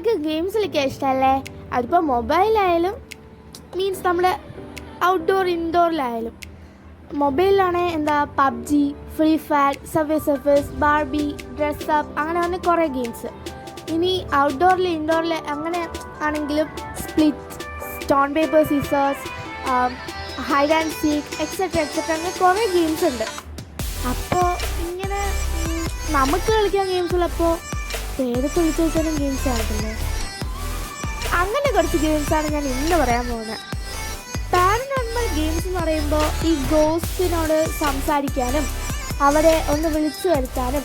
നിങ്ങൾക്ക് ഗെയിംസ് കളിക്കാൻ ഇഷ്ടമല്ലേ? അതിപ്പോൾ മൊബൈലായാലും മീൻസ് നമ്മുടെ ഔട്ട്ഡോർ ഇൻഡോറിലായാലും. മൊബൈലിലാണെങ്കിൽ എന്താ PUBG, free fire, subway surfers, Barbie, dress up, അങ്ങനെ വന്ന് കുറേ ഗെയിംസ്. ഇനി ഔട്ട്ഡോറിൽ ഇൻഡോറിൽ അങ്ങനെ ആണെങ്കിലും split, stone paper Caesar's, hide and seek, etcetera അങ്ങനെ കുറേ ഗെയിംസ് ഉണ്ട്. അപ്പോൾ ഇങ്ങനെ നമുക്ക് കളിക്കാൻ ഗെയിംസ് ഉള്ളപ്പോൾ ഏതൊക്കെ വിളിച്ചു വെച്ചാലും ഗെയിംസ് ആയിട്ടില്ലേ? അങ്ങനെ കുറച്ച് ഗെയിംസാണ് ഞാൻ ഇന്ന് പറയാൻ പോകുന്നത്. പാരനോർമൽ ഗെയിംസ് എന്ന് പറയുമ്പോൾ ഈ ഗോസ്റ്റിനോട് സംസാരിക്കാനും അവരെ ഒന്ന് വിളിച്ചു വരുത്താനും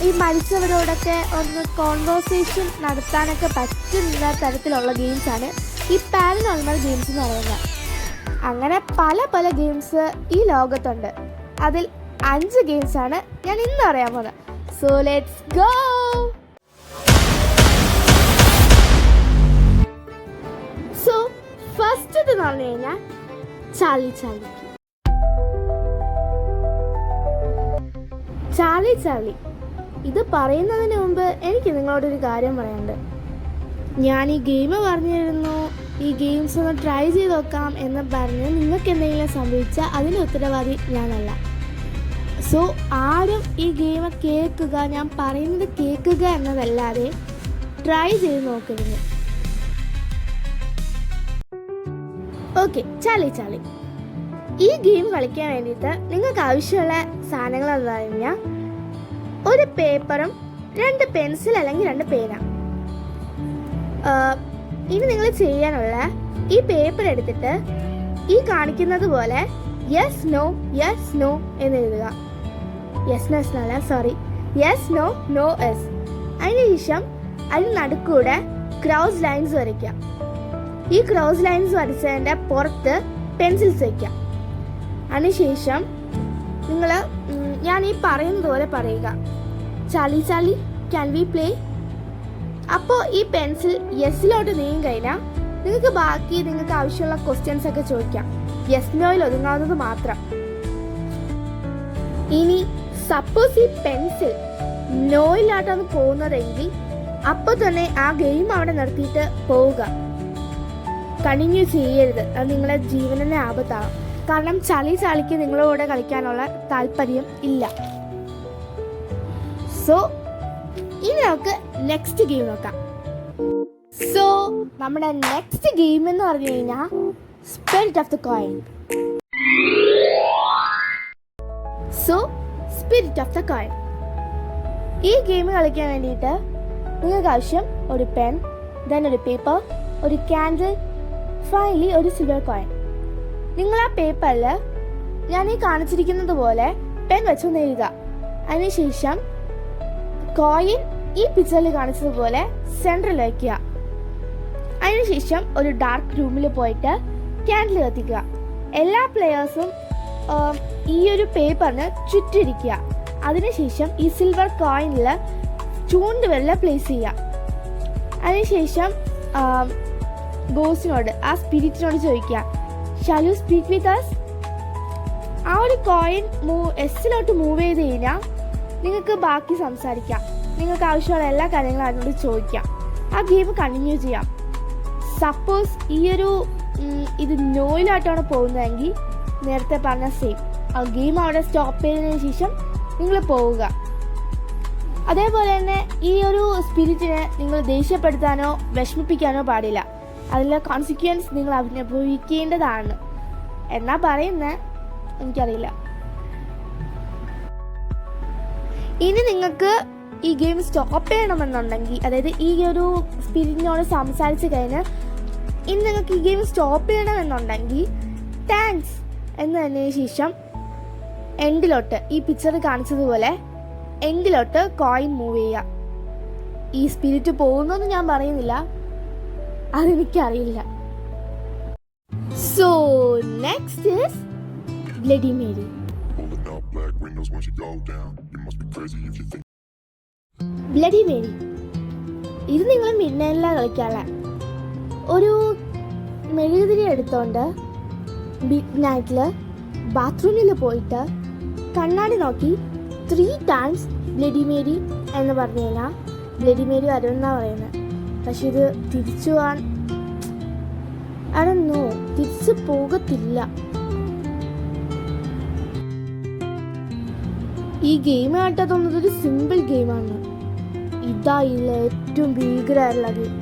ഈ മരിച്ചവരോടൊക്കെ ഒന്ന് കോൺവെർസേഷൻ നടത്താനൊക്കെ പറ്റുന്ന തരത്തിലുള്ള ഗെയിംസാണ് ഈ പാരനോർമൽ ഗെയിംസ് എന്ന് പറയുന്നത്. അങ്ങനെ പല പല ഗെയിംസ് ഈ ലോകത്തുണ്ട്. അതിൽ 5 ഗെയിംസാണ് ഞാൻ ഇന്ന് പറയാൻ പോകുന്നത്. So let's go. So first എന്ന് പറഞ്ഞു കഴിഞ്ഞാൽ ചാർലി ചാർലി. ഇത് പറയുന്നതിന് മുമ്പ് എനിക്ക് നിങ്ങളോടൊരു കാര്യം പറയാനുണ്ട്. ഞാൻ ഈ ഗെയിം പറഞ്ഞിരുന്നു, ഈ ഗെയിംസ് ഒന്ന് ട്രൈ ചെയ്ത് നോക്കാം എന്ന് പറഞ്ഞ് നിങ്ങൾക്ക് എന്തെങ്കിലും സംഭവിച്ചാൽ അതിൻ്റെ ഉത്തരവാദി ഞാനല്ല. സോ ആരും ഈ ഗെയിം കേൾക്കുക, ഞാൻ പറയുന്നത് കേൾക്കുക എന്നതല്ലാതെ ട്രൈ ചെയ്ത് നോക്കരുത്. Okay, Charlie. ഈ ഗെയിം കളിക്കാൻ വേണ്ടിയിട്ട് നിങ്ങൾക്ക് ആവശ്യമുള്ള സാധനങ്ങൾ എന്ന് പറഞ്ഞാൽ ഒരു പേപ്പറും 2 പെൻസിൽ അല്ലെങ്കിൽ 2 പേന. ഇനി നിങ്ങൾ ചെയ്യാനുള്ള ഈ പേപ്പർ എടുത്തിട്ട് ഈ കാണിക്കുന്നത് പോലെ യെസ് നോ എന്ന് എഴുതുക. Yes no no yes. അതിനുശേഷം അതിന് നടുക്കൂടെ ക്രോസ് ലൈൻസ് വരയ്ക്കുക. ഈ ക്രോസ് ലൈൻസ് വരച്ചതിൻ്റെ പുറത്ത് പെൻസിൽസ് വയ്ക്കുക. അതിനുശേഷം നിങ്ങൾ ഞാൻ ഈ പറയുന്നത് പോലെ പറയുക, ചാർലി ക്യാൻ വി പ്ലേ. അപ്പോൾ ഈ പെൻസിൽ യെസ്സിലോട്ട് നീങ്ങി കഴിഞ്ഞാൽ നിങ്ങൾക്ക് ആവശ്യമുള്ള ക്വസ്റ്റ്യൻസ് ഒക്കെ ചോദിക്കാം. യെസ് നോയിൽ ഒതുങ്ങാവുന്നത് മാത്രം. ഇനി സപ്പോസ് ഈ പെൻസിൽ നോയിലാട്ടാണ് പോകുന്നതെങ്കിൽ അപ്പോൾ തന്നെ ആ ഗെയിം അവിടെ നിർത്തിയിട്ട് പോവുക. കണ്ടിന്യൂ ചെയ്യരുത്, അത് നിങ്ങളുടെ ജീവനെ ആപത്താകും. കാരണം ചാർലിക്ക് നിങ്ങളോട് കളിക്കാനുള്ള താല്പര്യം ഇല്ല. സോ ഇനി നമുക്ക് നെക്സ്റ്റ് ഗെയിം നോക്കാം. സോ നമ്മുടെ നെക്സ്റ്റ് ഗെയിം എന്ന് പറഞ്ഞു കഴിഞ്ഞാൽ സ്പിരിറ്റ് ഓഫ് ദ കോയിൻ. ഈ ഗെയിം കളിക്കാൻ വേണ്ടിയിട്ട് നിങ്ങൾക്ക് ആവശ്യം ഒരു പെൻ, ദെൻ ഒരു പേപ്പർ, ഒരു കാൻഡിൽ, ഫൈനലി ഒരു സിൽവർ കോയിൻ. നിങ്ങൾ ആ പേപ്പറിൽ ഞാൻ ഈ കാണിച്ചിരിക്കുന്നത് പോലെ പെൻ വെച്ചൊന്ന് എഴുതുക. അതിനുശേഷം കോയിൻ ഈ പിക്ചറിൽ കാണിച്ചതുപോലെ സെൻട്രൽ വയ്ക്കുക. അതിനുശേഷം ഒരു ഡാർക്ക് റൂമിൽ പോയിട്ട് കാൻഡിൽ കത്തിക്കുക. എല്ലാ പ്ലെയേഴ്സും ഈ ഒരു പേപ്പറിന് ചുറ്റിരിക്കുക. അതിനുശേഷം ഈ സിൽവർ കോയിനിൽ ചൂണ്ടുവിരൽ പ്ലേസ് ചെയ്യുക. അതിനുശേഷം ഗോസ്റ്റിനോട്, ആ സ്പിരിറ്റിനോട് ചോദിക്കുക, shall you speak with us. ആ ഒരു കോയിൻ എസ്സിലോട്ട് മൂവ് ചെയ്ത് കഴിഞ്ഞാൽ നിങ്ങൾക്ക് ബാക്കി സംസാരിക്കാം. നിങ്ങൾക്ക് ആവശ്യമുള്ള എല്ലാ കാര്യങ്ങളും അതിനോട് ചോദിക്കാം. ആ ഗെയിം കണ്ടിന്യൂ ചെയ്യാം. സപ്പോസ് ഇത് നോയിലായിട്ടാണ് പോകുന്നതെങ്കിൽ നേരത്തെ പറഞ്ഞ സെയിം ആ ഗെയിം അവിടെ സ്റ്റോപ്പ് ചെയ്തതിന് ശേഷം നിങ്ങൾ പോവുക. അതേപോലെ തന്നെ ഈ ഒരു സ്പിരിറ്റിനെ നിങ്ങൾ ദേഷ്യപ്പെടുത്താനോ വിഷമിപ്പിക്കാനോ പാടില്ല. അതിലെ കോൺസിക്വൻസ് നിങ്ങൾ അനുഭവിക്കേണ്ടതാണ് എന്നാ പറയുന്നത്, എനിക്കറിയില്ല. ഇനി നിങ്ങൾക്ക് ഈ ഗെയിം സ്റ്റോപ്പ് ചെയ്യണമെന്നുണ്ടെങ്കിൽ, അതായത് ഈ ഒരു സ്പിരിറ്റിനോട് സംസാരിച്ച് കഴിഞ്ഞ് ഇനി നിങ്ങൾക്ക് ഈ ഗെയിം സ്റ്റോപ്പ് ചെയ്യണമെന്നുണ്ടെങ്കിൽ താങ്ക്സ് എന്ന് പറഞ്ഞതിന് ശേഷം എൻഡിലോട്ട് ഈ പിക്ചർ കാണിച്ചതുപോലെ എൻഡിലോട്ട് കോയിൻ മൂവ് ചെയ്യുക. ഈ സ്പിരിറ്റ് പോകുന്നൊന്നും ഞാൻ പറയുന്നില്ല, അതെനിക്കറിയില്ല. So next is bloody Mary. Bloody Mary ഇത് നിങ്ങൾ മിഡ്നൈറ്റിലാണ് കളിക്കാനുള്ള. ഒരു മെഴുകുതിരി എടുത്തോണ്ട് മിഡ്നൈറ്റിൽ ബാത്റൂമിൽ പോയിട്ട് കണ്ണാടി നോക്കി 3 times ബ്ലഡി മേരി എന്ന് പറഞ്ഞു കഴിഞ്ഞാൽ ബ്ലഡി മേരി വരുമെന്നാണ് പറയുന്നത്. പക്ഷെ ഇത് തിരിച്ചു പോകാൻ അതൊന്നോ തിരിച്ചു പോകത്തില്ല. ഈ ഗെയിം ആയിട്ട് തോന്നുന്നത് ഒരു സിമ്പിൾ ഗെയിമാണ്. ഇതാ ഇതിലെ ഏറ്റവും ഭീകരമായിട്ടുള്ള ഗെയിം.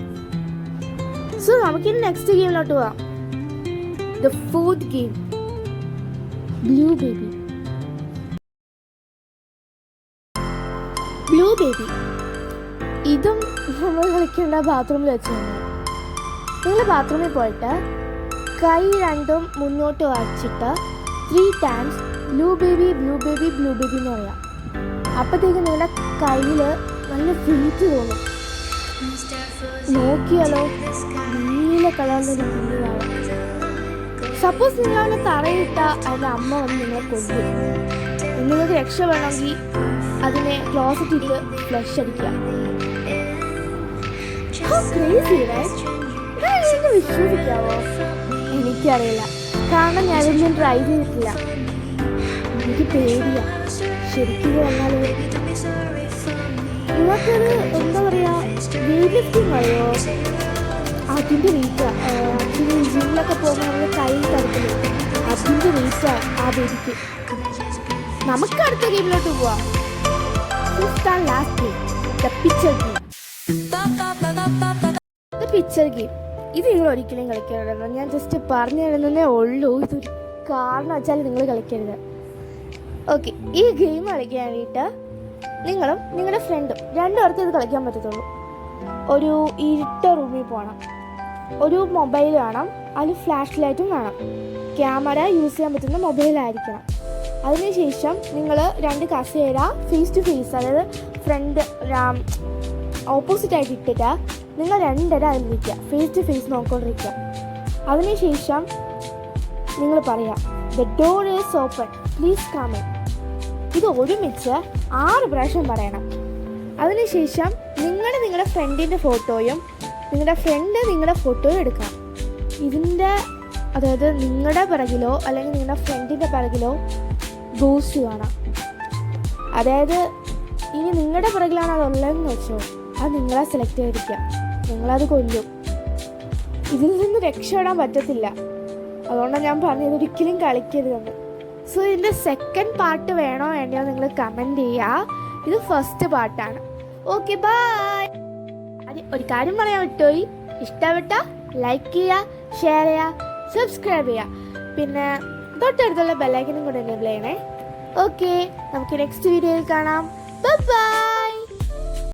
സോ നമുക്കിനി നെക്സ്റ്റ് ഗെയിമിലോട്ട് പോവാം. The fourth game, blue baby. Blue baby ഇതും നമ്മൾ കളിക്കേണ്ട ബാത്റൂമിൽ വെച്ചാണ്. നിങ്ങൾ ബാത്റൂമിൽ പോയിട്ട് കൈ രണ്ടും മുന്നോട്ട് വച്ചിട്ട് 3 times blue baby blue baby blue baby എന്ന് പറയാം. അപ്പോഴത്തേക്ക് നിങ്ങളുടെ കയ്യിൽ നല്ല ഫീറ്റ് തോന്നും. നോക്കിയാലോ നീല കളറിലൊരു കുഞ്ഞിലാണ്. സപ്പോസ് നിങ്ങൾ അവനെ തറയിട്ട അതിൻ്റെ അമ്മ വന്ന് നിങ്ങളെ കൊല്ലും. നിങ്ങൾക്ക് രക്ഷപ്പെടണമെങ്കിൽ അതിനെ ക്ലോസറ്റിട്ട് ഫ്ലഷ് അടിക്കുക. വിശ്വസിക്കാവോ? എനിക്കറിയില്ല, കാരണം ഞാനൊന്നും ട്രൈ ചെയ്തിട്ടില്ല. എനിക്ക് പേടിയാ ശരിക്കും വന്നാൽ. നിങ്ങൾക്കത് എന്താ പറയാ, വെയിറ്റ് ലിഫ്റ്റിംഗ് അറിയോ? അതിൻ്റെ വെയിറ്റാ. ആക്ച്വലി ജിമ്മിലൊക്കെ പോകുമ്പോൾ നമ്മൾ കയ്യിൽ തരത്തില്ല. അതിൻ്റെ വെയിറ്റാ ആ ബേബിക്ക്. നമുക്ക് അടുത്ത ഗെയിമിലോട്ട് പോവാം. Fifth and last game, the picture game. The picture game ഇത് നിങ്ങൾ ഒരിക്കലും കളിക്കരുത്. ഞാൻ ജസ്റ്റ് പറഞ്ഞു തരുന്നതേ ഉള്ളൂ. ഇതൊരു കാരണം വെച്ചാൽ നിങ്ങൾ കളിക്കരുത്. ഓക്കെ, ഈ ഗെയിം കളിക്കാൻ വേണ്ടിയിട്ട് നിങ്ങളും നിങ്ങളുടെ ഫ്രണ്ടും 2 പേർക്ക് ഇത് കളിക്കാൻ പറ്റത്തുള്ളൂ. ഒരു ഇരുട്ട റൂമിൽ പോകണം, ഒരു മൊബൈൽ വേണം, അതിൽ ഫ്ലാഷ് ലൈറ്റും വേണം, ക്യാമറ യൂസ് ചെയ്യാൻ പറ്റുന്ന മൊബൈലായിരിക്കണം. അതിനുശേഷം നിങ്ങൾ 2 കസേര ഫേസ് ടു ഫേസ്, അതായത് ഫ്രണ്ട് ഓപ്പോസിറ്റായിട്ട് ഇട്ടിട്ട് നിങ്ങൾ 2 അതിലിരിക്കുക, ഫേസ് ടു ഫേസ് നോക്കിക്കൊണ്ടിരിക്കുക. അതിനുശേഷം നിങ്ങൾ പറയാം, the door is open, please come in. ഇത് ഒരുമിച്ച് 6 പ്രാവശ്യം പറയണം. അതിനുശേഷം നിങ്ങളുടെ ഫ്രണ്ടിൻ്റെ ഫോട്ടോയും നിങ്ങളുടെ ഫ്രണ്ട് നിങ്ങളുടെ ഫോട്ടോയും എടുക്കണം. ഇതിൻ്റെ അതായത് നിങ്ങളുടെ പിറകിലോ അല്ലെങ്കിൽ നിങ്ങളുടെ ഫ്രണ്ടിൻ്റെ പിറകിലോ ഗോസ്റ്റ് കാണാം. അതായത് ഇനി നിങ്ങളുടെ പിറകിലാണ് അതുള്ളതെന്ന് വെച്ചോ, അത് നിങ്ങളെ സെലക്ട് ചെയ്തിരിക്കുക, നിങ്ങളത് കൊല്ലും. ഇതിൽ നിന്ന് രക്ഷപ്പെടാൻ പറ്റത്തില്ല. അതുകൊണ്ടാണ് ഞാൻ പറഞ്ഞത് ഒരിക്കലും കളിക്കരുതെന്ന്. സോ ഇതിൻ്റെ സെക്കൻഡ് പാർട്ട് വേണോ വേണ്ടയോ നിങ്ങൾ കമൻറ്റ് ചെയ്യുക. ഇത് ഫസ്റ്റ് പാർട്ടാണ്. Okay, bye. ഒരു കാര്യം പറയാൻ വിട്ടുപോയി, ഇഷ്ടപ്പെട്ട ലൈക്ക് ചെയ്യുക, ഷെയർ ചെയ്യുക, സബ്സ്ക്രൈബ് ചെയ്യുക. പിന്നെ തൊട്ടടുത്തുള്ള ബെല്ലൈക്കനും കൂടെ എനേബിൾ ചെയ്യണേ. ഓക്കെ, നമുക്ക് നെക്സ്റ്റ് വീഡിയോയിൽ കാണാം. ബൈ.